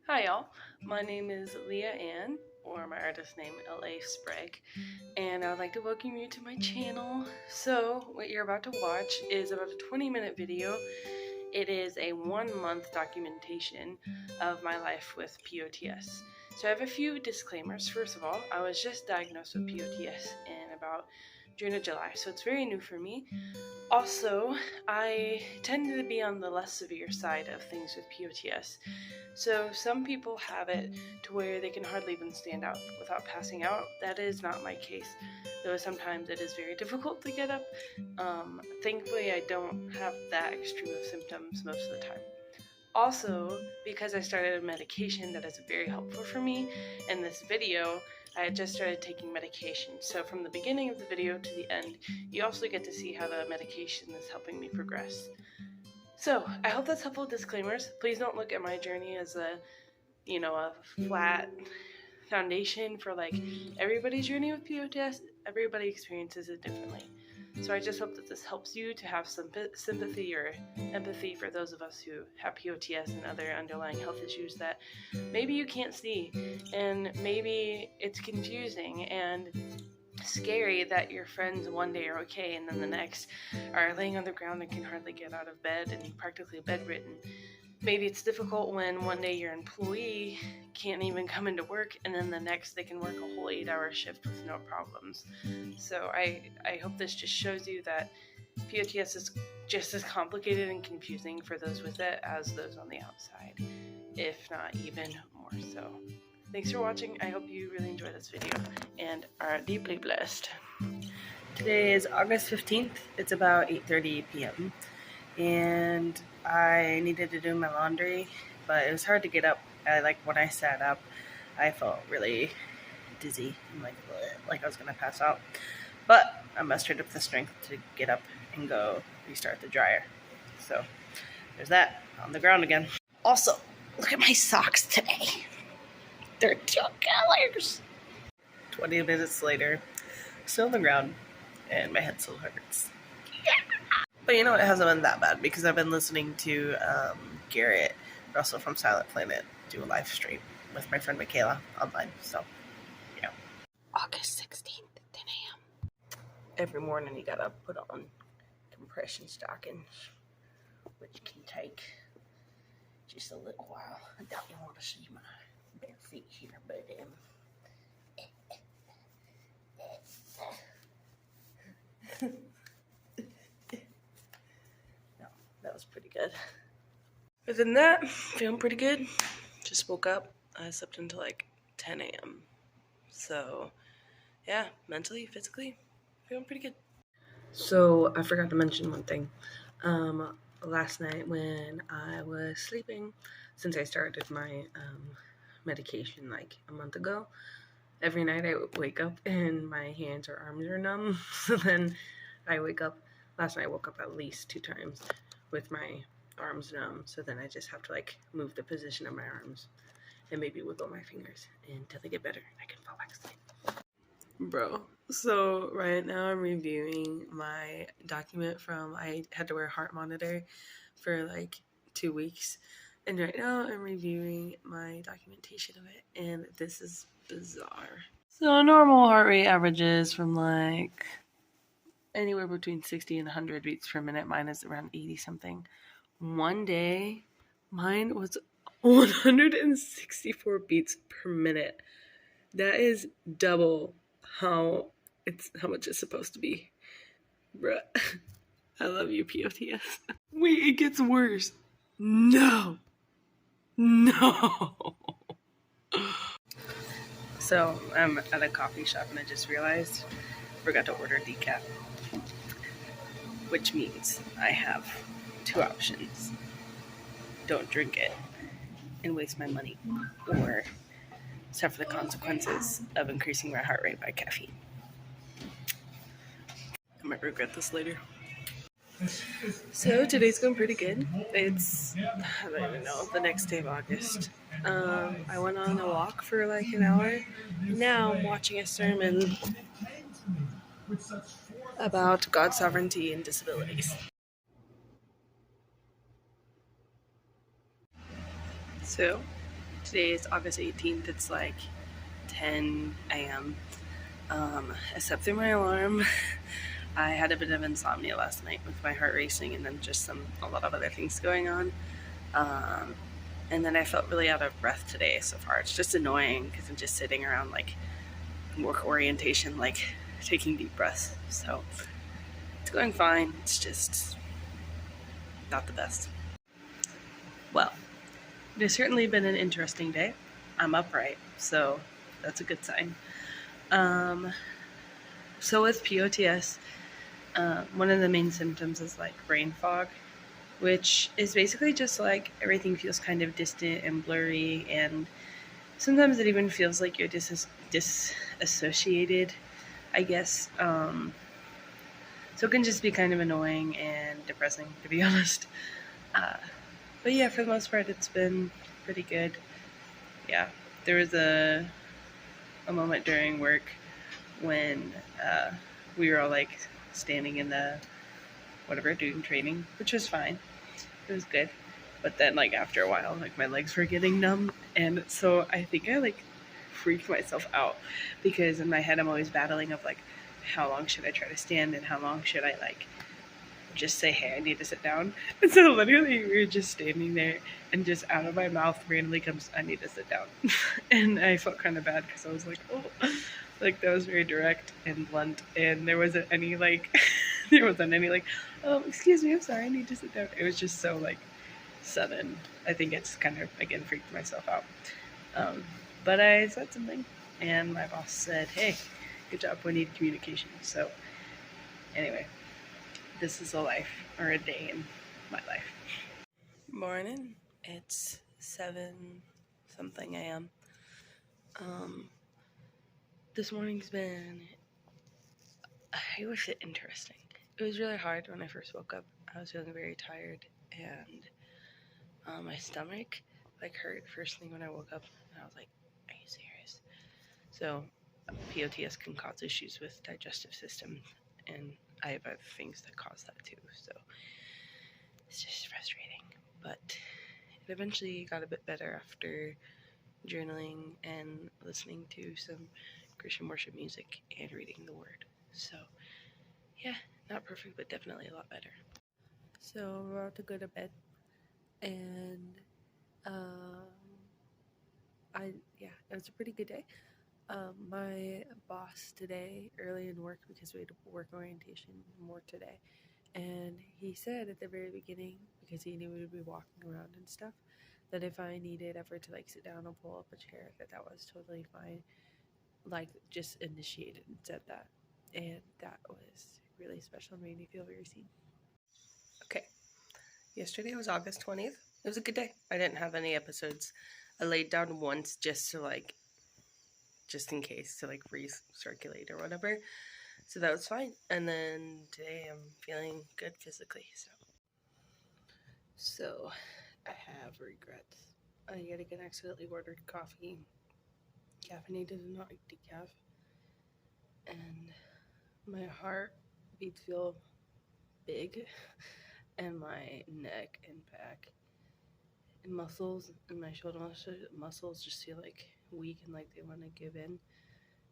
Hi y'all, my name is Leah Ann, or my artist name L.A. Sprague, and I would like to welcome you to my channel. So, what you're about to watch is about a 20-minute video. It is a 1-month documentation of my life with POTS. So I have a few disclaimers. First of all, I was just diagnosed with POTS in about June or July, so it's very new for me. Also, I tend to be on the less severe side of things with POTS. So some people have it to where they can hardly even stand up without passing out. That is not my case, though sometimes it is very difficult to get up. Thankfully, I don't have that extreme of symptoms most of the time. Also, because I started a medication that is very helpful for me, in this video, I had just started taking medication. So from the beginning of the video to the end, you also get to see how the medication is helping me progress. So, I hope that's helpful disclaimers. Please don't look at my journey as a flat foundation for like everybody's journey with POTS. Everybody experiences it differently. So I just hope that this helps you to have some sympathy or empathy for those of us who have POTS and other underlying health issues that maybe you can't see, and maybe it's confusing and scary that your friends one day are okay and then the next are laying on the ground and can hardly get out of bed and practically bedridden. Maybe it's difficult when one day your employee can't even come into work and then the next they can work a whole 8-hour shift with no problems. So I hope this just shows you that POTS is just as complicated and confusing for those with it as those on the outside, if not even more so. Thanks for watching. I hope you really enjoyed this video and are deeply blessed. Today is August 15th. It's about 8:30 p.m. and I needed to do my laundry, but it was hard to get up. When I sat up, I felt really dizzy and like I was gonna pass out. But I mustered up the strength to get up and go restart the dryer. So there's that. On the ground again. Also, look at my socks today. They're 2 colors. 20 minutes later, still on the ground, and my head still hurts. But you know, it hasn't been that bad because I've been listening to Garrett Russell from Silent Planet do a live stream with my friend Michaela online. So, yeah. August 16th, 10 a.m. Every morning you gotta put on compression stockings, which can take just a little while. I doubt you want to see my bare feet here, but no, that was pretty good. Other than that, feeling pretty good. Just woke up. I slept until like 10 a.m. So, yeah, mentally, physically, feeling pretty good. So, I forgot to mention one thing. Last night when I was sleeping, since I started my medication like a month ago, every night I would wake up and my hands or arms are numb. So then I wake up. Last night I woke up at least 2 times with my arms numb. So then I just have to like move the position of my arms and maybe wiggle my fingers until they get better and I can fall back asleep. Bro, so right now I'm reviewing my document from, I had to wear a heart monitor for like 2 weeks. And right now I'm reviewing my documentation of it, and this is bizarre. So normal heart rate averages from like anywhere between 60 and 100 beats per minute. Mine is around 80 something. One day, mine was 164 beats per minute. That is double how much it's supposed to be. Bruh. I love you, POTS. Wait, it gets worse. No. So I'm at a coffee shop and I just realized I forgot to order decaf, which means I have 2 options. Don't drink it and waste my money, or suffer the consequences of increasing my heart rate by caffeine. I might regret this later. So today's going pretty good. It's, I don't even know, the next day of August. I went on a walk for like an hour. Now I'm watching a sermon about God's sovereignty and disabilities. So Today is August 18th. It's like 10 a.m. I slept through my alarm. I had a bit of insomnia last night with my heart racing and then just a lot of other things going on. And then I felt really out of breath today so far. It's just annoying because I'm just sitting around like work orientation, like taking deep breaths. So it's going fine. It's just not the best. Well, it has certainly been an interesting day. I'm upright, so that's a good sign. So with POTS, one of the main symptoms is like brain fog, which is basically just like everything feels kind of distant and blurry, and sometimes it even feels like you're disassociated, I guess. So it can just be kind of annoying and depressing, to be honest. But yeah, for the most part, it's been pretty good. Yeah, there was a moment during work when we were all like standing in the whatever doing training, which was fine. It was good. But then like after a while, like my legs were getting numb, and so I think I like freaked myself out because in my head I'm always battling of like how long should I try to stand and how long should I like just say, hey, I need to sit down. And so literally we were just standing there and just out of my mouth randomly comes, I need to sit down. And I felt kind of bad because I was like, oh, like that was very direct and blunt, and there wasn't any like excuse me, I'm sorry, I need to sit down. It was just so like sudden. I think it's kind of again freaked myself out. But I said something and my boss said, hey, good job, we need communication. So anyway, this is a life or a day in my life. Morning. It's 7-something a.m. This morning's been, I wish it interesting. It was really hard when I first woke up. I was feeling very tired, and my stomach like hurt first thing when I woke up, and I was like, are you serious? So POTS can cause issues with digestive system, and I have other things that cause that too, so it's just frustrating. But it eventually got a bit better after journaling and listening to some Christian worship music and reading the Word. So yeah, not perfect, but definitely a lot better. So we're about to go to bed, and it was a pretty good day. My boss today, early in work, because we had work orientation more today, and he said at the very beginning, because he knew we would be walking around and stuff, that if I needed ever to like sit down or pull up a chair, that was totally fine. Like just initiated and said that, and that was really special and made me feel very seen. Okay, yesterday was August 20th. It was a good day. I didn't have any episodes. I laid down once just in case to like recirculate or whatever. So that was fine. And then today I'm feeling good physically. So I have regrets. I yet again accidentally ordered coffee, caffeinated and not decaf, and my heart beats feel big, and my neck and back and muscles and my shoulder muscles just feel like weak and like they want to give in,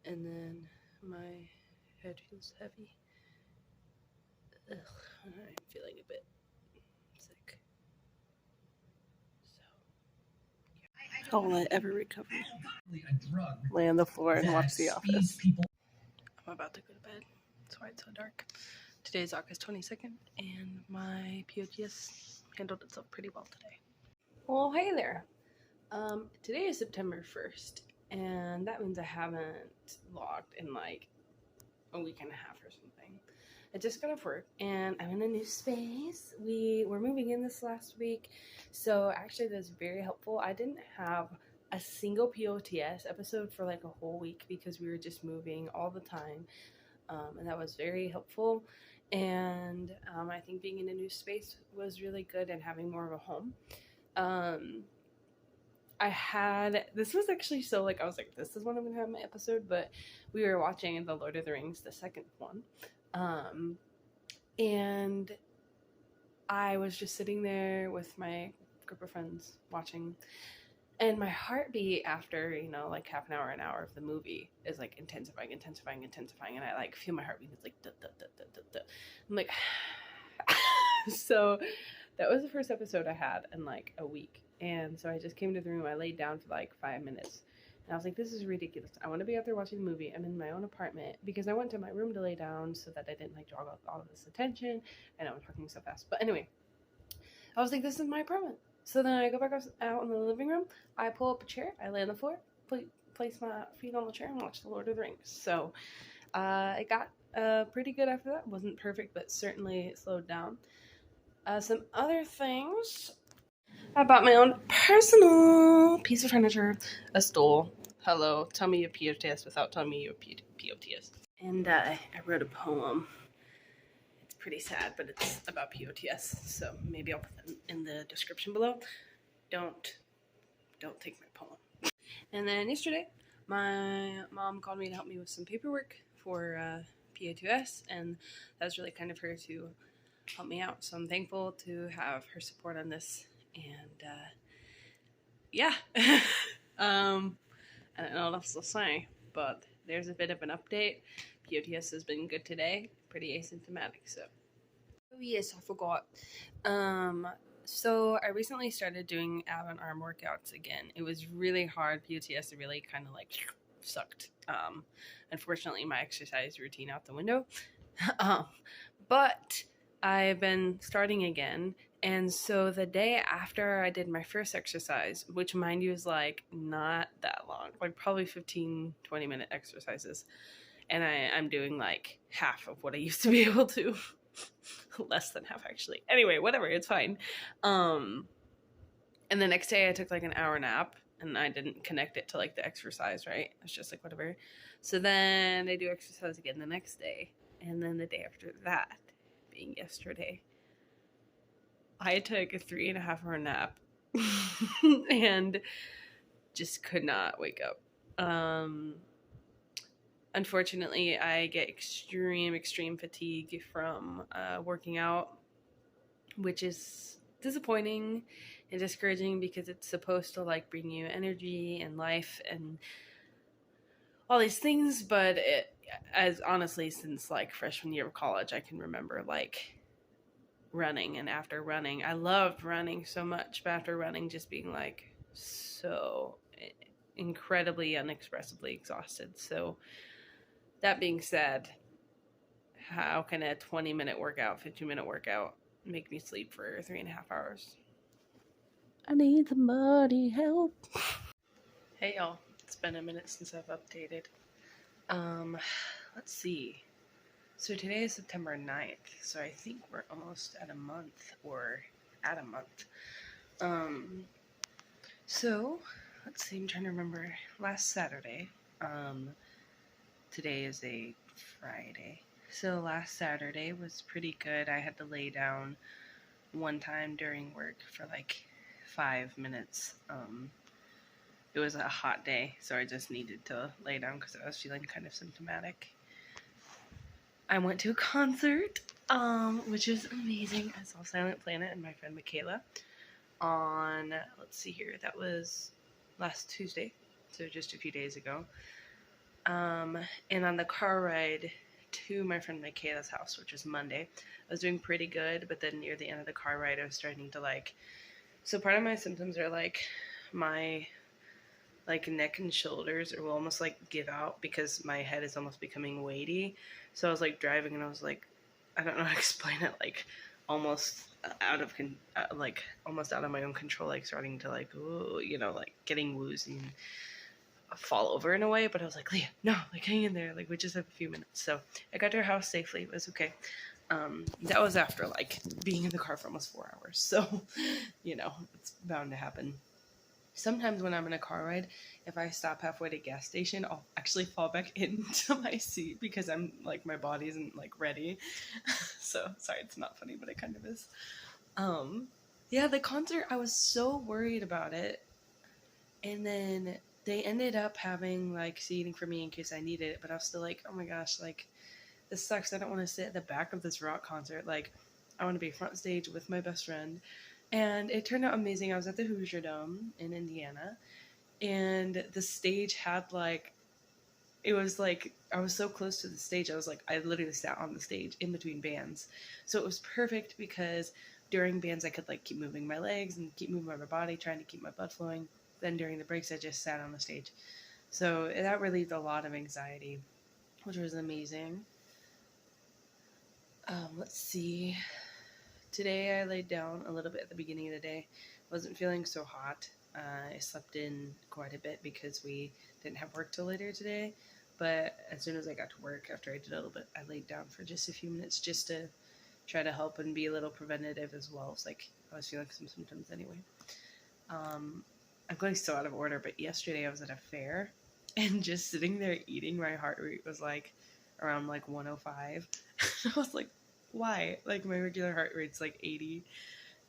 and then my head feels heavy. Ugh, I'm feeling a bit sick. So I'll let ever recover. Lay on the floor and watch The Office. I'm about to go to bed. That's why it's so dark. Today's August 22nd, and my POTS handled itself pretty well today. Well, hey there. Today is September 1st, and that means I haven't logged in like a week and a half or something. I just got off work, and I'm in a new space. We were moving in this last week, so actually that's very helpful. I didn't have a single POTS episode for like a whole week because we were just moving all the time, and that was very helpful. And I think being in a new space was really good and having more of a home. This was actually so like, I was like, this is when I'm gonna have my episode, but we were watching The Lord of the Rings, the second one. And I was just sitting there with my group of friends watching, And my heartbeat after, like half an hour of the movie is like intensifying. And I like feel my heartbeat is like, duh, duh, duh, duh, duh, duh. I'm like, so that was the first episode I had in like a week. And so I just came to the room. I laid down for like 5 minutes. And I was like, this is ridiculous. I want to be out there watching the movie. I'm in my own apartment because I went to my room to lay down so that I didn't like draw all of this attention. And I'm talking so fast. But anyway, I was like, this is my apartment. So then I go back out in the living room. I pull up a chair. I lay on the floor, place my feet on the chair, and watch The Lord of the Rings. So it got pretty good after that. Wasn't perfect, but certainly slowed down. Some other things. I bought my own personal piece of furniture, a stool. Hello, tell me you have POTS without telling me you have POTS. And I wrote a poem. It's pretty sad, but it's about POTS, so maybe I'll put that in the description below. Don't take my poem. And then yesterday, my mom called me to help me with some paperwork for POTS, and that was really kind of her to help me out. So I'm thankful to have her support on this. And yeah, I don't know what else to say, but there's a bit of an update. POTS has been good today, pretty asymptomatic. So, oh yes, I forgot. So I recently started doing ab and arm workouts again. It was really hard. POTS really kind of like sucked. Unfortunately, my exercise routine out the window. But I've been starting again. And so the day after I did my first exercise, which mind you is like not that long, like probably 15, 20-minute exercises. And I'm doing like half of what I used to be able to. Less than half, actually. Anyway, whatever, it's fine. And the next day I took like an hour nap, and I didn't connect it to like the exercise, right? It's just like whatever. So then I do exercise again the next day. And then the day after that, being yesterday, I took a 3.5-hour nap and just could not wake up. Unfortunately, I get extreme fatigue from working out, which is disappointing and discouraging because it's supposed to like bring you energy and life and all these things. But as honestly, since like freshman year of college, I can remember like running, and after running, I loved running so much, but after running, just being like so incredibly unexpressibly exhausted. So that being said, how can a 20-minute workout, 15-minute workout make me sleep for 3.5 hours? I need somebody help. Hey y'all, it's been a minute since I've updated. Let's see. So today is September 9th, so I think we're almost at a month, or at a month. So, let's see, I'm trying to remember. Last Saturday, today is a Friday, so last Saturday was pretty good. I had to lay down one time during work for like 5 minutes. It was a hot day, so I just needed to lay down because I was feeling kind of symptomatic. I went to a concert, which is amazing. I saw Silent Planet and my friend Michaela on, let's see here, that was last Tuesday, so just a few days ago. And on the car ride to my friend Michaela's house, which was Monday, I was doing pretty good, but then near the end of the car ride, I was starting to like, so part of my symptoms are like my like neck and shoulders will almost like give out because my head is almost becoming weighty. So I was like driving and I was like, I don't know how to explain it, like almost out of almost out of my own control, like starting to like, ooh, like getting woozy and fall over in a way. But I was like, Leah, no, like hang in there, like we just have a few minutes. So I got to her house safely. It was okay. That was after like being in the car for almost 4 hours. So, it's bound to happen. Sometimes when I'm in a car ride, if I stop halfway to a gas station, I'll actually fall back into my seat because I'm like, my body isn't like ready. So sorry, it's not funny, but it kind of is. Yeah, the concert, I was so worried about it. And then they ended up having like seating for me in case I needed it, but I was still like, oh my gosh, like this sucks. I don't want to sit at the back of this rock concert. Like I want to be front stage with my best friend And it turned out amazing. I was at the Hoosier Dome in Indiana, and the stage had like, it was like, I was so close to the stage. I was like, I literally sat on the stage in between bands. So it was perfect because during bands I could like keep moving my legs and keep moving my body, trying to keep my blood flowing. Then during the breaks I just sat on the stage. So that relieved a lot of anxiety, which was amazing. Let's see. Today I laid down a little bit at the beginning of the day. Wasn't feeling so hot. I slept in quite a bit because we didn't have work till later today. But as soon as I got to work, after I did a little bit, I laid down for just a few minutes just to try to help and be a little preventative as well. It's like I was feeling some symptoms anyway. I'm going so out of order, but yesterday I was at a fair and just sitting there eating, my heart rate was like around like 105. I was like, why? Like my regular heart rate's like 80.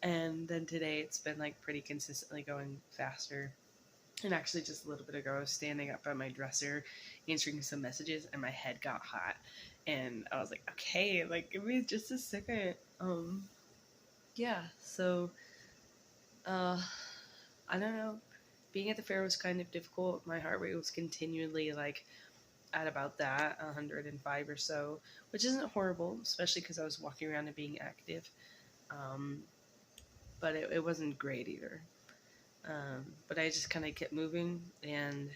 And then today it's been like pretty consistently going faster. And actually just a little bit ago I was standing up at my dresser answering some messages and my head got hot. And I was like, okay, like give me just a second. Yeah, so I don't know. Being at the fair was kind of difficult. My heart rate was continually like at about that 105 or so, which isn't horrible, especially because I was walking around and being active. But it wasn't great either. But I just kind of kept moving, and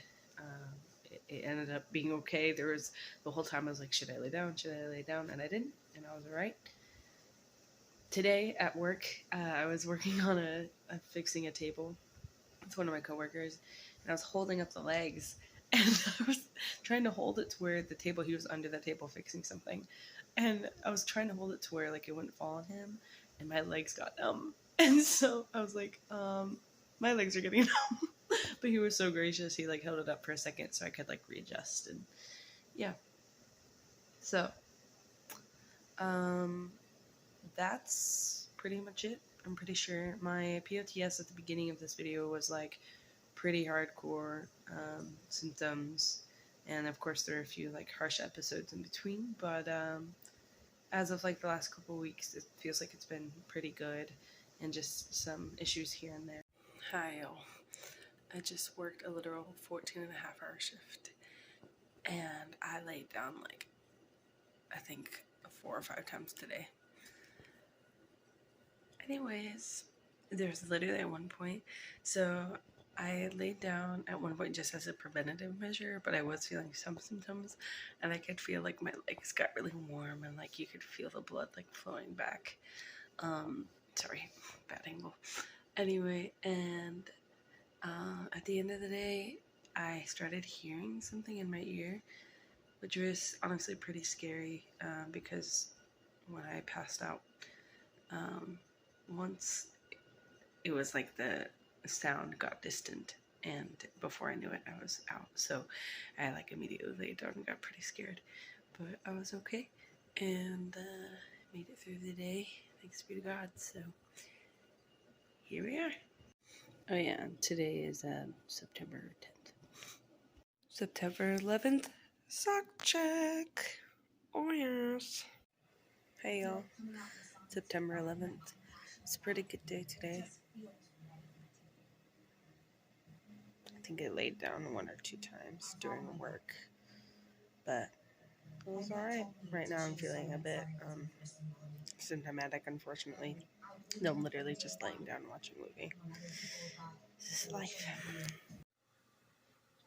it ended up being okay. There was the whole time I was like, should I lay down? Should I lay down? And I didn't, and I was all right. Today at work, I was working on fixing a table. It's one of my coworkers, and I was holding up the legs, and I was trying to hold it to where the table, he was under the table fixing something, and I was trying to hold it to where like it wouldn't fall on him, and my legs got numb, and so I was like, my legs are getting numb, but he was so gracious, he like held it up for a second so I could like readjust, and yeah, so that's pretty much it. I'm pretty sure my POTS at the beginning of this video was like pretty hardcore symptoms, and of course there are a few like harsh episodes in between, but as of like the last couple of weeks it feels like it's been pretty good, and just some issues here and there. Hi y'all. I just worked a literal 14.5-hour shift, and I laid down like I think 4 or 5 times today. Anyways, there's literally at one point, so I laid down at one point just as a preventative measure, but I was feeling some symptoms, and I could feel like my legs got really warm, and like you could feel the blood like flowing back. Sorry, bad angle. Anyway, and at the end of the day, I started hearing something in my ear, which was honestly pretty scary because when I passed out, once it was like the sound got distant, and before I knew it I was out, so I like immediately laid down and got pretty scared, but I was okay and made it through the day, thanks be to God. So here we are. Oh yeah, today is September 10th. September 11th, sock check. Oh yes. Hey y'all, September 11th. It's a pretty good day today. I think I laid down 1 or 2 times during work, but it was alright. Right now I'm feeling a bit symptomatic, unfortunately. No, I'm literally just laying down watching a movie. This is life.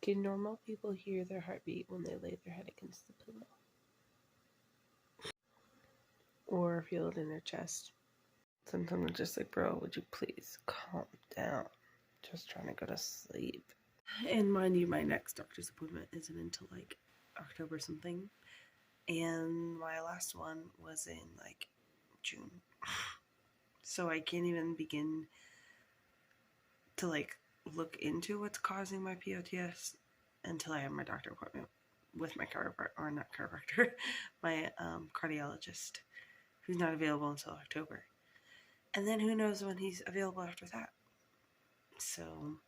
Can normal people hear their heartbeat when they lay their head against the pillow? Or feel it in their chest? Sometimes I'm just like, bro, would you please calm down? Just trying to go to sleep. And mind you, my next doctor's appointment isn't until like October something. And my last one was in like June. So I can't even begin to like look into what's causing my POTS until I have my doctor appointment with my my cardiologist, who's not available until October. And then who knows when he's available after that. So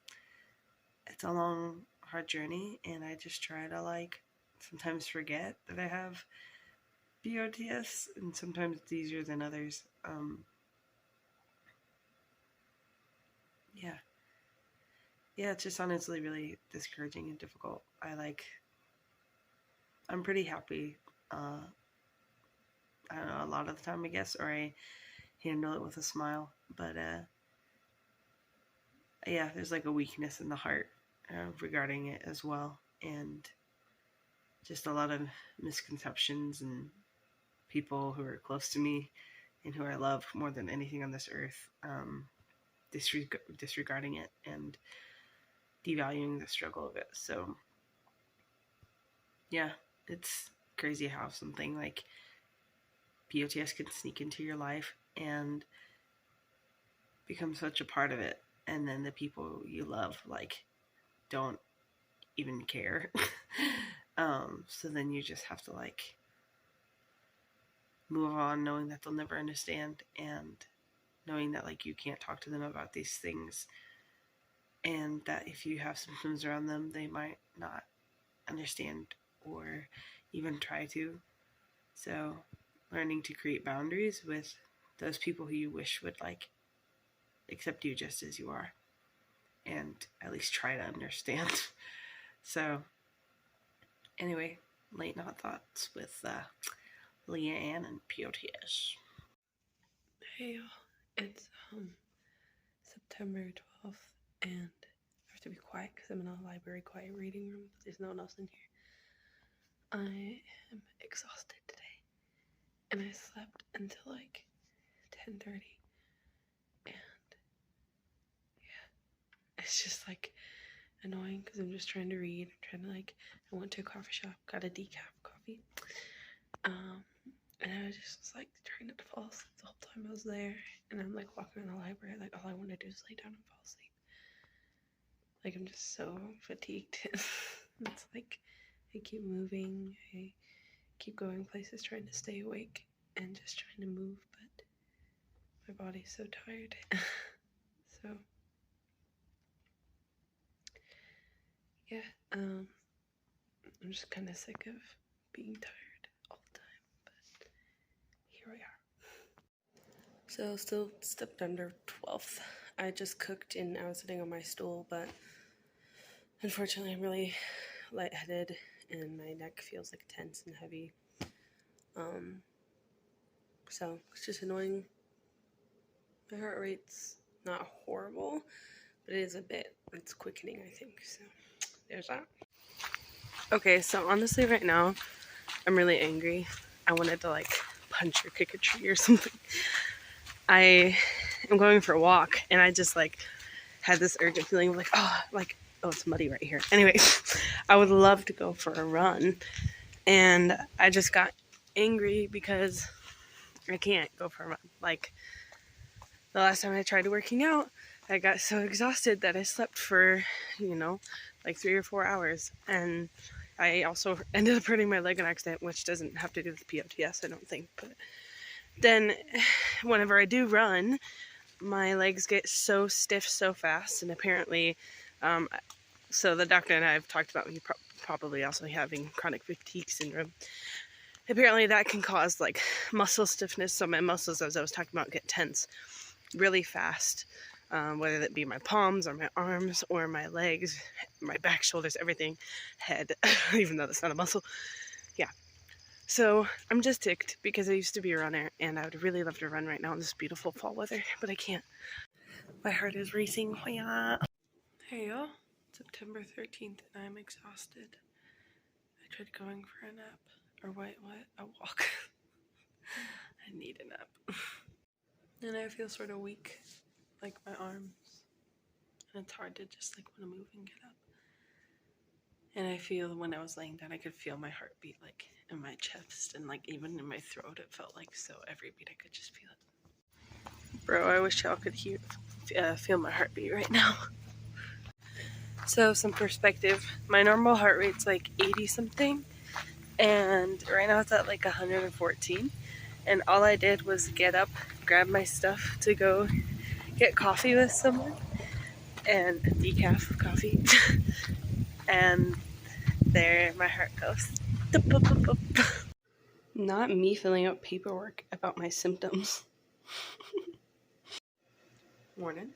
it's a long, hard journey, and I just try to like sometimes forget that I have POTS, and sometimes it's easier than others. yeah, it's just honestly really discouraging and difficult. I'm pretty happy, I don't know, a lot of the time, I guess, or I handle it with a smile, but yeah, there's like a weakness in the heart regarding it as well, and just a lot of misconceptions, and people who are close to me and who I love more than anything on this earth, disregarding it and devaluing the struggle of it. So yeah, it's crazy how something like POTS can sneak into your life and become such a part of it, and then the people you love like don't even care. So then you just have to like move on, knowing that they'll never understand, and knowing that like you can't talk to them about these things, and that if you have symptoms around them, they might not understand or even try to. So learning to create boundaries with those people who you wish would like accept you just as you are, and at least try to understand. So anyway, late night thoughts with Leah Ann and POTS. Hey y'all, it's September 12th, and I have to be quiet because I'm in a library quiet reading room, but there's no one else in here. I am exhausted today, and I slept until like 10:30, and yeah, it's just like annoying because I'm just trying to read. I went to a coffee shop, got a decaf coffee, and I just was like trying not to fall asleep the whole time I was there, and I'm like walking in the library, like all I want to do is lay down and fall asleep. Like I'm just so fatigued. It's like I keep moving, I keep going places trying to stay awake and just trying to move, but my body's so tired. So yeah, I'm just kind of sick of being tired all the time, but here we are. So still September 12th. I just cooked and I was sitting on my stool, but unfortunately I'm really lightheaded and my neck feels like tense and heavy. So it's just annoying. My heart rate's not horrible, but it is a bit, it's quickening, I think. So there's that. Okay, so honestly right now I'm really angry. I wanted to like punch or kick a tree or something. I am going for a walk and I just like had this urgent feeling of like, oh, it's muddy right here. Anyway, I would love to go for a run, and I just got angry because I can't go for a run. Like the last time I tried working out, I got so exhausted that I slept for, like 3 or 4 hours, and I also ended up hurting my leg in an accident, which doesn't have to do with POTS, I don't think. But then whenever I do run, my legs get so stiff so fast, and apparently, so the doctor and I have talked about me probably also having chronic fatigue syndrome. Apparently that can cause like muscle stiffness, so my muscles, as I was talking about, get tense really fast, whether that be my palms or my arms or my legs, my back, shoulders, everything, head, even though that's not a muscle. Yeah. So I'm just ticked because I used to be a runner and I would really love to run right now in this beautiful fall weather, but I can't. My heart is racing. Hey y'all, September 13th and I'm exhausted. I tried going for a nap, or what, a walk. I need a nap. And I feel sort of weak, like my arms, and it's hard to just like want to move and get up. And I feel when I was laying down, I could feel my heartbeat like in my chest and like even in my throat. It felt like so every beat I could just feel it. Bro, I wish y'all could feel my heartbeat right now. So some perspective, my normal heart rate's like 80 something, and right now it's at like 114. And all I did was get up, grab my stuff to go get coffee with someone, and a decaf coffee. And there my heart goes. Not me filling out paperwork about my symptoms. Morning.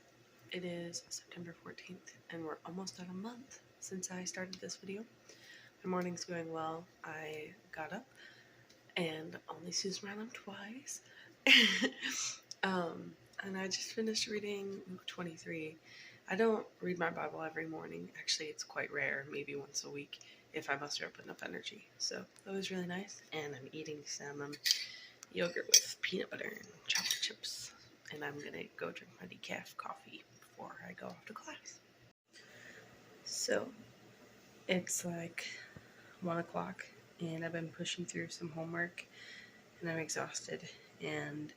It is September 14th, and we're almost at a month since I started this video. My morning's going well. I got up and only snoozed my alarm twice. And I just finished reading Luke 23. I don't read my Bible every morning. Actually, it's quite rare, maybe once a week, if I muster up enough energy. So that was really nice. And I'm eating some yogurt with peanut butter and chocolate chips. And I'm gonna go drink my decaf coffee before I go off to class. So it's like 1 o'clock and I've been pushing through some homework and I'm exhausted and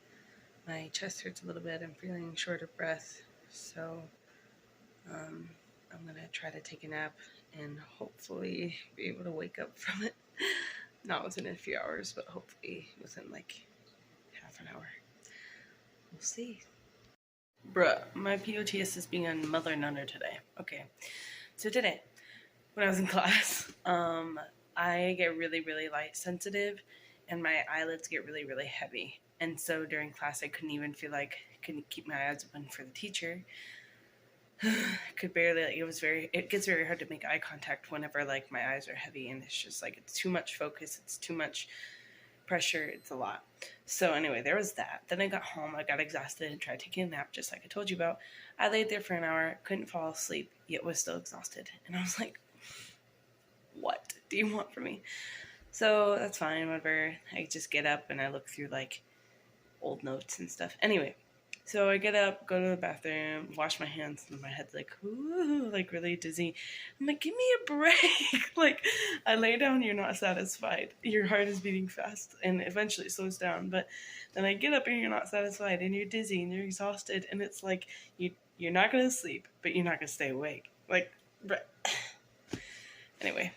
my chest hurts a little bit. I'm feeling short of breath, so I'm gonna try to take a nap and hopefully be able to wake up from it. Not within a few hours, but hopefully within like half an hour. We'll see. Bruh, my POTS is being a mother nunner today. Okay, so today, when I was in class, I get really, really light sensitive, and my eyelids get really, really heavy. And so during class, I couldn't even feel like I couldn't keep my eyes open for the teacher. Could barely, like, it gets very hard to make eye contact whenever, like, my eyes are heavy, and it's just, like, it's too much focus, it's too much pressure, it's a lot. So anyway, there was that. Then I got home, I got exhausted and tried taking a nap, just like I told you about. I laid there for an hour, couldn't fall asleep, yet was still exhausted. And I was like, what do you want from me? So that's fine, whatever. I just get up and I look through, like, old notes and stuff. Anyway, so I get up, go to the bathroom, wash my hands, and my head's like, ooh, like really dizzy. I'm like, give me a break. Like, I lay down, you're not satisfied. Your heart is beating fast, and eventually it slows down. But then I get up and you're not satisfied, and you're dizzy, and you're exhausted, and it's like, you're not going to sleep, but you're not going to stay awake. Like, anyway,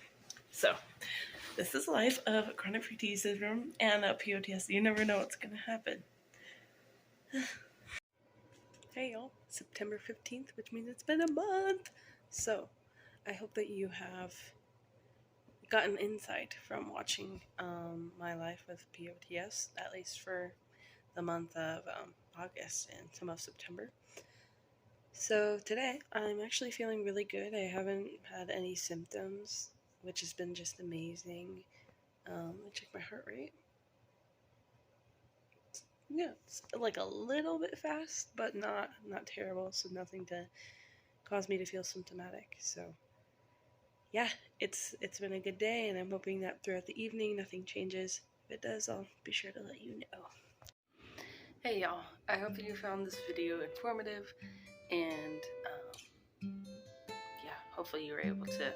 so this is life of chronic fatigue syndrome and POTS. You never know what's going to happen. Hey y'all, September 15th, which means it's been a month. So I hope that you have gotten insight from watching my life with POTS, at least for the month of August and some of September. So today I'm actually feeling really good. I haven't had any symptoms, which has been just amazing. Let me check my heart rate. Yeah, it's like a little bit fast, but not terrible, so nothing to cause me to feel symptomatic. So yeah, it's been a good day, and I'm hoping that throughout the evening nothing changes. If it does, I'll be sure to let you know. Hey y'all, I hope that you found this video informative, and yeah, hopefully you were able to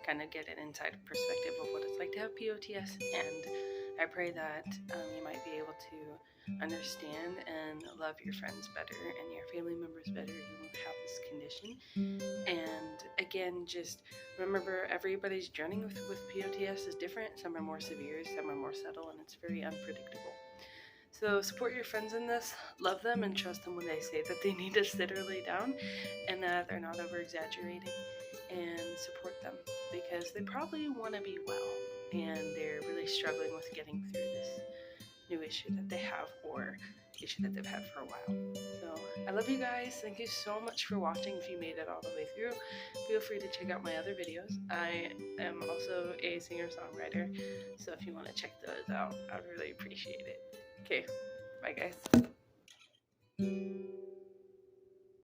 kind of get an inside perspective of what it's like to have POTS, and I pray that you might be able to understand and love your friends better and your family members better who have this condition. And again, just remember, everybody's journey with POTS is different. Some are more severe, some are more subtle, and it's very unpredictable. So support your friends in this, love them, and trust them when they say that they need to sit or lay down and that they're not over exaggerating, and support them because they probably want to be well and they're really struggling with getting through this new issue that they have, or issue that they've had for a while. So I love you guys. Thank you so much for watching. If you made it all the way through, feel free to check out my other videos. I am also a singer-songwriter, so if you want to check those out, I would really appreciate it. Okay, bye guys.